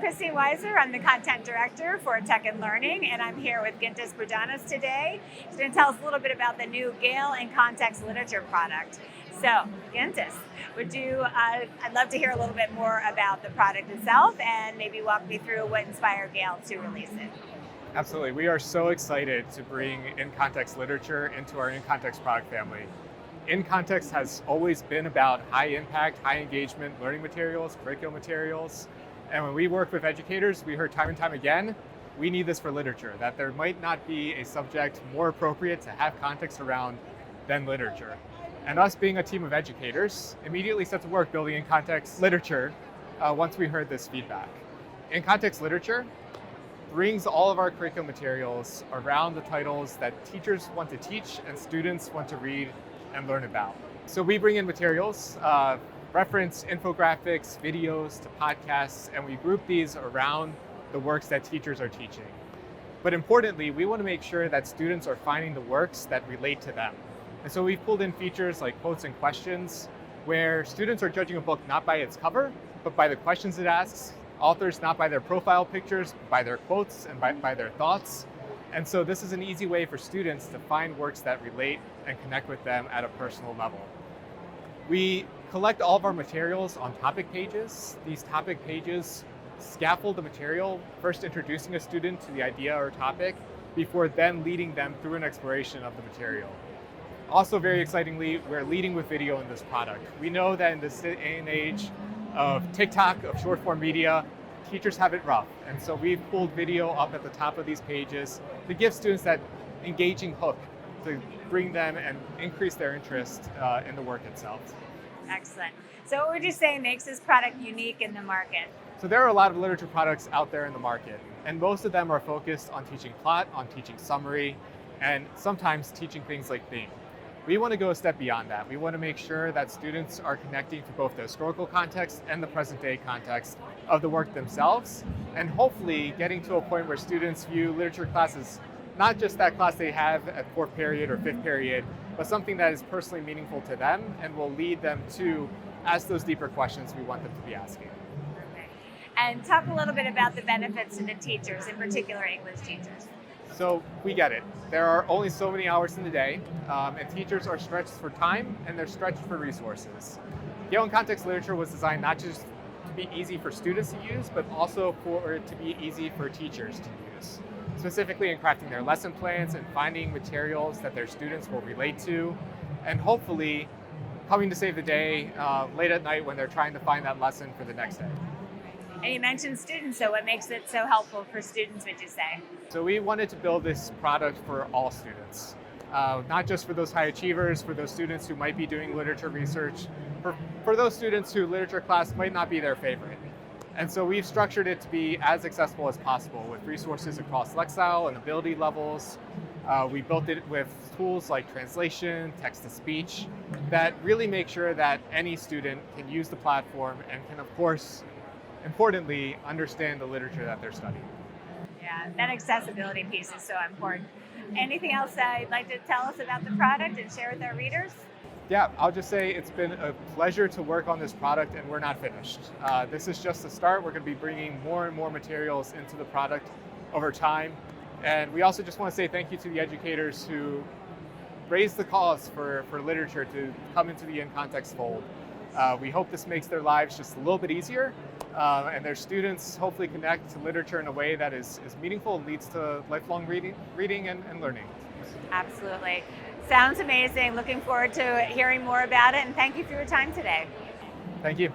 Christine Weiser. I'm the Content Director for Tech and Learning, and I'm here with Gintas Bradunas today. She's going to tell us a little bit about the new Gale In Context literature product. So, Gintas, I'd love to hear a little bit more about the product itself and maybe walk me through what inspired Gale to release it. Absolutely. We are so excited to bring In Context literature into our In Context product family. In Context has always been about high impact, high engagement learning materials, curriculum materials. And when we work with educators, we heard time and time again, we need this for literature, that there might not be a subject more appropriate to have context around than literature. And us being a team of educators immediately set to work building In Context literature once we heard this feedback. In Context literature brings all of our curriculum materials around the titles that teachers want to teach and students want to read and learn about. So we bring in materials, reference infographics, videos to podcasts, and we group these around the works that teachers are teaching. But importantly, we want to make sure that students are finding the works that relate to them. And so we've pulled in features like quotes and questions, where students are judging a book not by its cover, but by the questions it asks, authors not by their profile pictures, but by their quotes and by their thoughts. And so this is an easy way for students to find works that relate and connect with them at a personal level. We collect all of our materials on topic pages. These topic pages scaffold the material, first introducing a student to the idea or topic, before then leading them through an exploration of the material. Also, very excitingly, we're leading with video in this product. We know that in this day and age of TikTok, of short form media, teachers have it rough. And so we've pulled video up at the top of these pages to give students that engaging hook to bring them and increase their interest in the work itself. Excellent. So what would you say makes this product unique in the market? So there are a lot of literature products out there in the market, and most of them are focused on teaching plot, on teaching summary, and sometimes teaching things like theme. We want to go a step beyond that. We want to make sure that students are connecting to both the historical context and the present day context of the work themselves, and hopefully getting to a point where students view literature classes not just that class they have at fourth period or fifth period, but something that is personally meaningful to them and will lead them to ask those deeper questions we want them to be asking. Okay. And talk a little bit about the benefits to the teachers, in particular English teachers. So we get it. There are only so many hours in the day, and teachers are stretched for time and they're stretched for resources. Gale In Context literature was designed not just to be easy for students to use, but also for it to be easy for teachers to use, specifically in crafting their lesson plans and finding materials that their students will relate to, and hopefully coming to save the day late at night when they're trying to find that lesson for the next day. And you mentioned students, so what makes it so helpful for students, would you say? So we wanted to build this product for all students, not just for those high achievers, for those students who might be doing literature research, for those students who literature class might not be their favorite. And so we've structured it to be as accessible as possible with resources across lexile and ability levels. We built it with tools like translation, text-to-speech, that really make sure that any student can use the platform and can, of course, importantly, understand the literature that they're studying. Yeah, that accessibility piece is so important. Anything else that you'd like to tell us about the product and share with our readers? Yeah, I'll just say it's been a pleasure to work on this product, and we're not finished. This is just the start. We're going to be bringing more and more materials into the product over time. And we also just want to say thank you to the educators who raised the cause for literature to come into the In Context fold. We hope this makes their lives just a little bit easier, and their students hopefully connect to literature in a way that is meaningful and leads to lifelong reading and learning. Absolutely. Sounds amazing. Looking forward to hearing more about it, and thank you for your time today. Thank you.